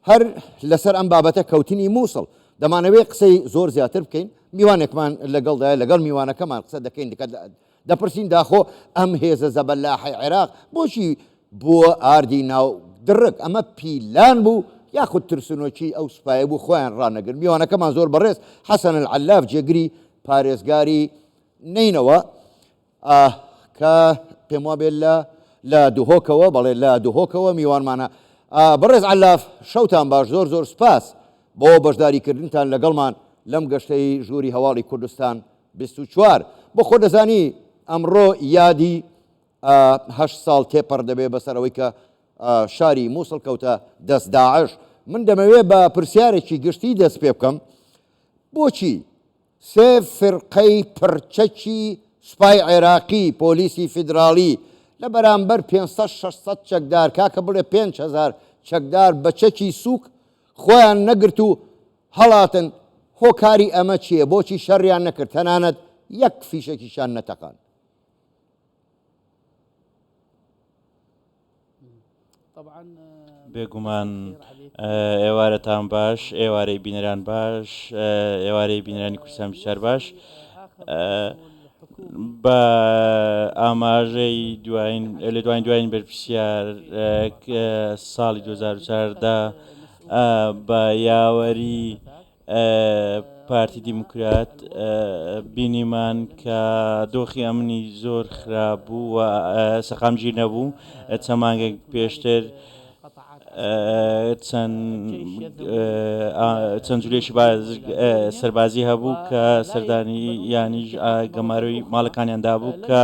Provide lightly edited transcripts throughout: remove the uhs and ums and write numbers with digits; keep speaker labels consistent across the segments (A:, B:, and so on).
A: هەر لەسەر ئەم بابەتە کەوتنی مووسڵ دەمانەوێت قسەی زۆر زیاتر بکەین میوانێکمان لەگەڵدای لەگەڵ میوانەکەمان قسە دەکەین دەپرسین داخۆ ئەم هێزە زەبەلاحی عێراق بۆچی بۆ ئاردی ناو درک ئەمە پیلان بوو یاخود ترسنۆکی ئەو سوپایە بوو خۆیان ڕانەگرن میوانەکەمان زۆر بەڕێز حەسەن العەلاف جێگری پارێزگاری نینەوە کە پێم وابێت لە دوهۆکەوە بەڵێ لە دوهۆکەوە میوانمانە بەڕێز عەلاف شەوتان باش زۆر زۆر سپاس بۆ بەشداریکردنتان لەگەڵمان لەم گەشتەی ژووری هەواڵی کوردستان 24 بۆ خۆ دەزانی ئەمڕۆ یادی 8 ساڵ تێپەڕ دەبێ بەسەرەوەی کە شاری مووسڵ کەوتە دەست داعش من دەمەوێت بە پرسیارێکی گشتی دەست پێ بکەم بۆچی سێ فرقەی پرچەکی سوپای عێراقی پۆلیسی فیدراڵی لە بەرامبەر 500-600 چەکدار کاکە بڵێ 5,000 چەکدار بە چەکی سووک خۆیان نەگرت و هەڵاتن هۆکاری ئەمە چییە بۆچی شەڕیان نەکرد تەنانەت یەک فیشێکیشان نەتەقان
B: بێگومان ئێوارەتان باش ئێوارەی بینەران باش ئێوارەی بینەرانی کوردستان بسیار باش بە ئاماژەی لە دوایین بەرپرسیار ساڵی 2014 بە یاوەری پارتی دیموکرات بینیمان کە دۆخی ئەمنی زۆر خراپ بوو و سەقامگیر نەبوو چەند مانگێک پێشتر چەند جولێکی سەربازی هەبوو کە سەردانی یانی گەماروی ماڵەکانیاندا بوو کە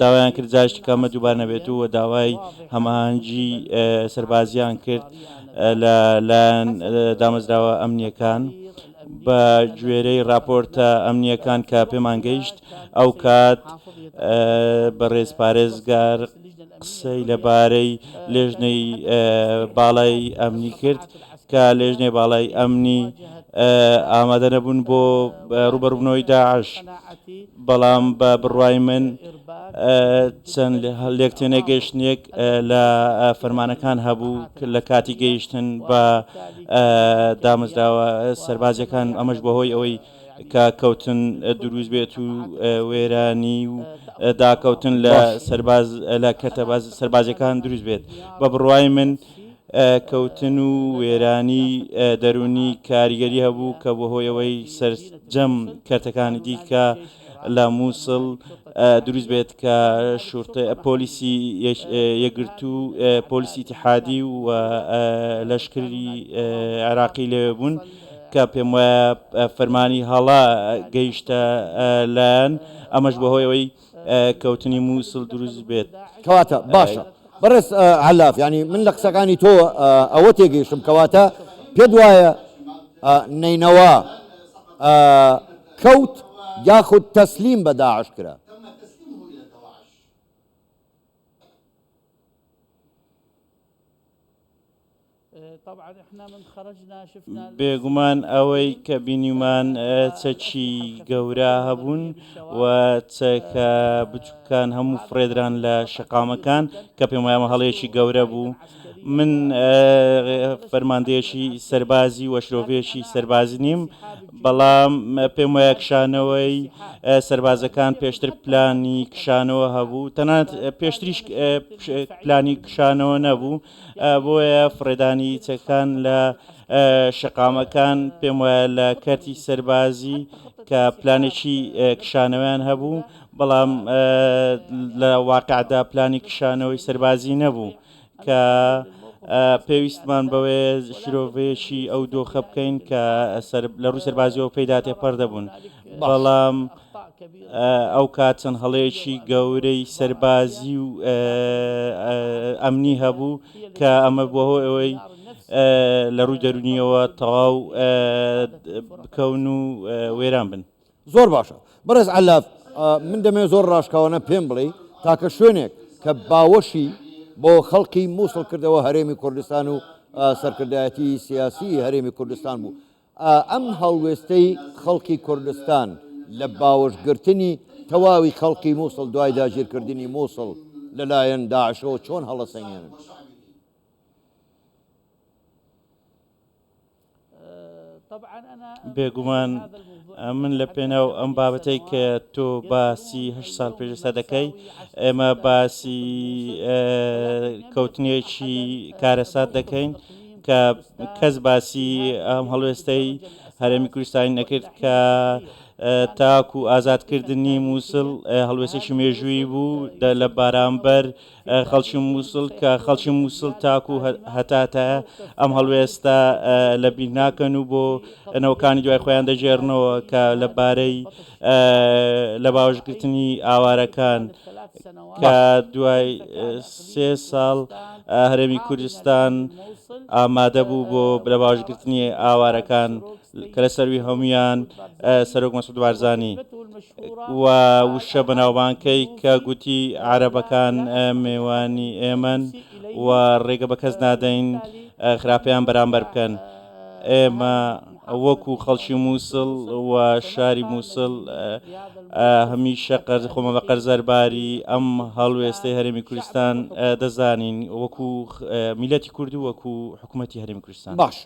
B: داوایان کرد جاشتی کەمە دووبار نەبێت و داوای هەماهەنگی سەربازیان کرد لەلایەن دامەزراوە ئەمنیەکان بە گوێرەی راپۆرتە ئەمنیەکان کە پێمان گەیشت ئەو کات بەڕێز پارێزگار قسەی لەبارەی لێژنەی باڵای ئەمنی کرد کە لێژنەی باڵای ئەمنی ئامادە نەبوون بۆ ڕوبەڕوونەوەی داعش بەڵام بە بڕوای من چەند لێکتێنێ گەیشتنێک لە فەرمانەکان هەبوو لە کاتی گەیشتن بە دامەزراوە سەربازیەکان ئەمەش بەهۆی ئەوەی کە کەوتن دروست بێت و وێرانی و داکەوتن لە کەتە سەربازیەکان دروست بێت بە بڕوای من کەوتن و وێرانی دەرونی کاریگەری هەبوو کە بەهۆی ئەوەی سەرجەم کەرتەکانی دیکە لە مووسڵ دروست بێت کە پۆلیسی یەکگرتو پۆلیسی ئیتیحادی و لەشکری عێراقی لێوێ بوون کە پێم وایە فەرمانی هەڵا گەیشتە لایەن ئەمەش بەهۆی ئەوەی کەوتنی مووسڵ دروست بێت
A: کەواتە باشە بەڕێز عەلاف ینی من لە قسەکانی تۆ ئەوە تێگەیشتم کەواتە پێت وایە نینەوە کەوت یاخود تەسلیم بە داعش کرا
B: بێگومان ئەوەی کە بینیمان چەکی گەورە هەبوون و چەکە بچووکان هەموو فرێدران لە شەقامەکان کە پێم وایە هەڵەیەکی گەورە بوو من فەرماندەیەکی سەربازی و شرۆڤەیەکی سەربازی نیم بەڵام پێم وایە کشانەوەی سەربازەکان پێشتر پلانی کشانەوە هەبوو تەنانەت پێشتریش پلانی کشانەوە نەبوو بۆیە فڕێدانی چەکان لە شەقامەکان پێم وایە لە کەرتی سەربازی کە پلانێکی کشانەوەیان هەبوو بەڵام لە واقعدا پلانی کشانەوەی سەربازی نەبوو کە پێویستمان بەوێ شرۆڤەیەکی ئەو دۆخە بکەین کە لە ڕووی سەربازیەوە پێیدا تێپەڕ دەبوون بەڵام ئەو کات چەند هەڵەیەکی گەورەی سەربازی و ئەمنی هەبوو کە ئەمە بۆهۆی ئەوەی لە ڕووی دەرونیەوە تەواو بکەون و وێران بن
A: زۆر باشە بەڕێز عەلاف من دەمێ زۆر ڕاشکاوانە پێم بڵێ تاکە شوێنێک کە باوەشی بۆ خەڵکی مووسڵ کردەوە هەرێمی کوردستان و سەرکردایەتی سیاسی هەرێمی کوردستان بوو ئەم هەڵوێستەی خەڵکی کوردستان لە باوەشگرتنی تەواوی خەڵکی مووسڵ دوای داگیرکردنی مووسڵ ە لەلایەن داعشەوە چۆن هەڵەسەنگێنن
B: بێگومان من لە پێناو ئەم بابەتەی کە تۆ باسی 8 ساڵ پێشستا دەکەی ئێمە باسی کەوتنێکی کارەسات دەکەین کە کەس باسی ئەم هەڵوێستەی هەرێمی کوردستانی نەکرد کە تاکو ئازادکردنی مووسڵ هەڵوێستێکی مێژووی بوو لە بارامبەر خەڵکی مووسڵ کە خەڵکی مووسڵ تاکو هەتاتە ئەم هەڵوێستە لە بیر ناکەن و بۆ نەوەکانی دوای خۆیان دەژێڕنەوە کە لەبارەی لە باوەشگرتنی ئاوارەکان کە دوای 3 ساڵ هەرێمی کوردستان ئامادە بوو بۆ لە باوەشگرتنی ئاوارەکان کە لە سەروی هەمویان سەرۆک مەسعود بارزانی و وشە بەناوبانگەکەی کە گوتی عەرەبەکان میوانی ئێمەن و ڕێگە بە کەس نادەین خراپەیان بەرامبەر بکەن. ئێمە وەکو خەڵکی مووسڵ و شاری مووسڵ هەمیشە خۆمە بە قەرزەرباری ئەم هەڵوێستەی هەرێمی کوردستان دەزانین وەکو میلەتی کورد و وەکو حکوومەتی هەرێمی کوردستان.
A: باش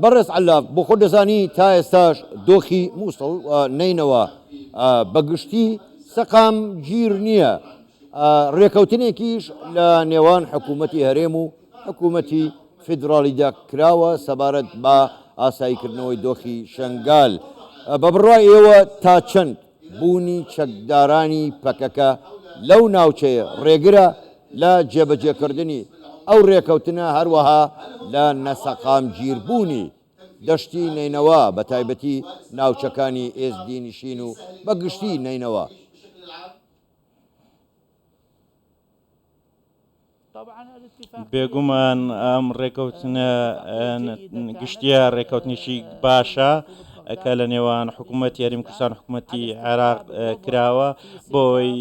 A: بەڕێز عەلاف بۆ خۆ دەزانی تا ئێستاش دۆخی مووسڵ نینەوە بەگشتی سەقام گیر نییە ڕێکەوتنێکیش لە نێوان حکوومەتی هەرێم و حکوومەتی فیدراڵیدا کراوە سەبارەت بە ئاساییکردنەوەی دۆخی شنگال بە بڕای ئێوە تا چەند بوونی چەکدارانی پەکەکە لەو ناوچەیە ڕێگرە لە جێبەجێکردنی ئەو ڕێکەوتنە هەروەها لە نەسەقام گیربوونی دەشتی نینەوە بە تایبەتی ناوچەکانی ئێزدی نشین و بەگشتی نینەوە.
B: بێگومان ئەم ڕێکەوتنە گشتیە ڕێکەوتنیشی باشە کە لە نێوان حکوومەتی هەرێمی کوردستان حکوومەتی عێراق کراوە بۆی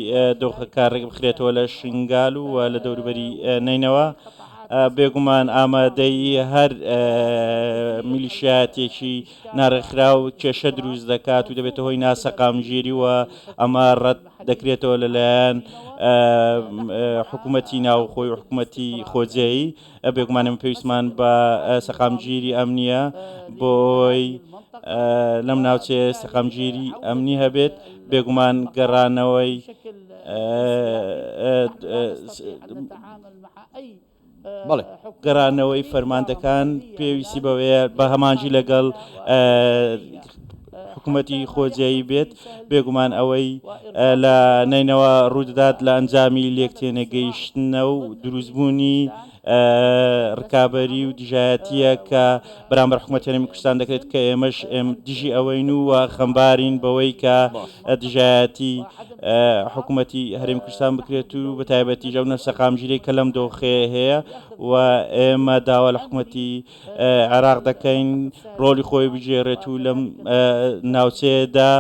B: دۆخەکە ڕێک بخرێتەوە لە شنگال و لە دەوروبەری نینەوە. بێگومان ئامادەی هەر میلیشیاتێکی ناڕێکخراو کێشە دروست دەکات و دەبێتە هۆی ناسەقامگیری و ئەمە ڕەت دەکرێتەوە لەلایەن حکوومەتی ناوخۆی و حکوومەتی خۆجێیی. بێگومان ئەمە پێویستمان بە سەقامگیری ئەمنیە بۆی لەم ناوچێ سەقامگیری ئەمنی هەبێت. بێگومان گەڕانەوەی گەڕانەوەی فەرماندەکان پێویستی بەوەیە بە هەمانجی لەگەڵ حکوومەتی خۆجێیی بێت. بێگومان ئەوەی لە نینەوە ڕوودەدات لە ئەنجامی لێکتێنەگەیشتنە و دروستبوونی ڕکابەری و دژایەتیە کە بەرامبەر حکوومەتی هەرێمی کوردستان دەکرێت کە ئێمەش دژی ئەوەین و خەمبارین بەوەی کە دژایەتی حکوومەتی هەرێمی کوردستان بکرێت و بە تایبەتی ژەونە سەقامگیری کە لەم دۆخێ هەیە و ئێمە داوا لە حکوومەتی عێراق دەکەین ڕۆلی خۆی بجێڕێت و لەم ناوچەیەدا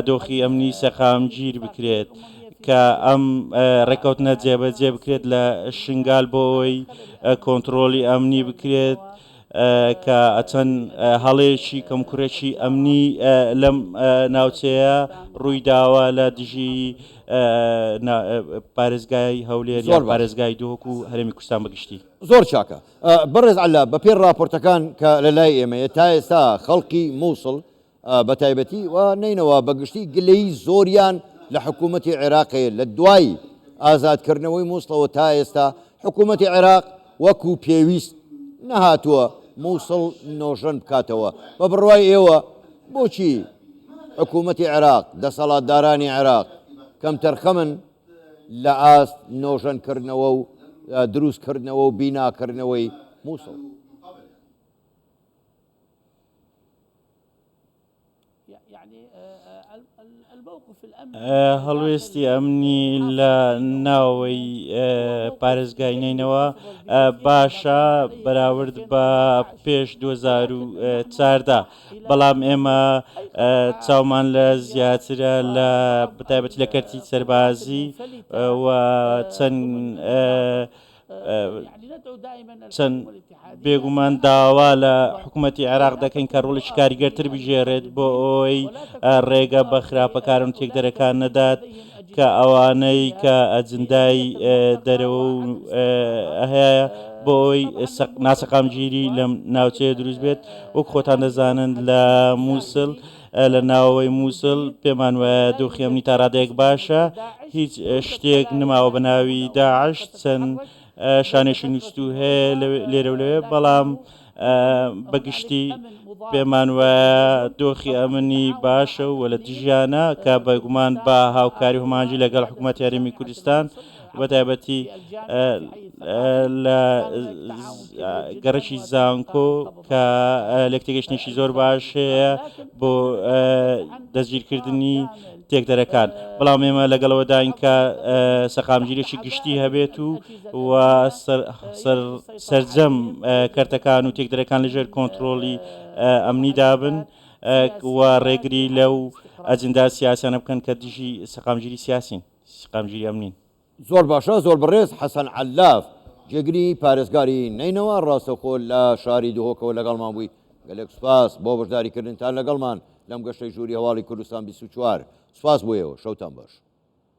B: دۆخی ئەمنی سەقامگیر بکرێت کە ئەم ڕێکەوتنە جێبەجێ بکرێت لە شنگال بۆ ئەوەی کۆنتڕۆلی ئەمنی بکرێت کە چەند هەڵەیەکی کەمکوڕێکی ئەمنی لەم ناوچەیە ڕووی داوە لە دژی پارێزگای هەولێر یا پارێزگای دۆک و هەرێمی کوردستان بەگشتی.
A: زۆر چاکە بەڕێز عەلاف بە پێی راپۆرتەکان کە لەلای ئێمەیە تا ئێستا خەڵکی مووسڵ بە تایبەتی و نینەوە بەگشتی گلەی زۆریان لە حکوومەتی عێراقەیە لە دوای ئازادکردنەوەی مووسڵەوە تا ئێستا حکوومەتی عێراق وەکو پێویست نەهاتووە مووسڵ نۆژەن بکاتەوە. بە بڕوای ئێوە بۆچی حکوومەتی عێراق دەسەڵاتدارانی عێراق کەم تەرخەمن لە ئاست نۆژەنکردنەوە و دروستکردنەوە و بیناکردنەوەی مووسڵ؟
B: هەڵوێستی ئەمنی لە ناوەوەی پارێزگای نینەوە باشە بەراورد بە پێش 2014 بەڵام ئێمە چاومان لە زیاترە لە بەتایبەتی لە کەرتی سەربازی و چەند بێگومان داوا لە حکوومەتی عێراق دەکەین کە ڕۆڵێکی کاریگەرتر بژێڕێت بۆ ئەوەی ڕێگە بە خراپەکارم تێکدەرەکان نەدات کە ئەوانەی کە ئەجندای دەرەوە هەیە بۆی ناسەقامگیری لەم ناوچەیە دروست بێت وەک خۆتان دەزانن لە مووسڵ لە ناوەوەی مووسڵ پێمان وایە دۆخی ئەمنی تا ڕادەیەک باشە هیچ شتێک نماوە بە ناوی داعش چەند شانێشی نووسوو هەیە لێرە لەوێ بەڵام بەگشتی پێمان وایە دۆخی ئەمنی باشە و لە دژیانە کە بەگومان بە هاوکاری هەمانجی لەگەڵ حکوومەتی یاریمی کوردستان بەتایبەتی لە گەڕەکی زانکۆ کە لەکتێگەشتێکی زۆر باش هەیە بۆ دەستگیرکردنی تێکدەرەکان بەڵام ئێمە لەگەڵەوە داین کە سەقامگیرێکی گشتی هەبێت و سەرجەم کەرتەکان و تێکدەرەکان لەژێر کۆنتترۆلی ئەمنی دابن و ڕێگری لەو ئەجندا سیاسیانە بکەن کە دژی سەقامگیری سیاسین سەقامگیری ئەمنین
A: زۆر باشە زۆر بەڕێز حەسەن عەلاف جێگری پارێزگاری نینەوە ڕاستەوخۆ لە شاری دهۆکەوە لەگەڵمان بووی گەلێک سوپاس بۆ بەشداریکردنتان لەگەڵمان لەم گەشتەی ژووری هەواڵی کوردستان 24 سوپاس بۆیەوە شەوتان باش.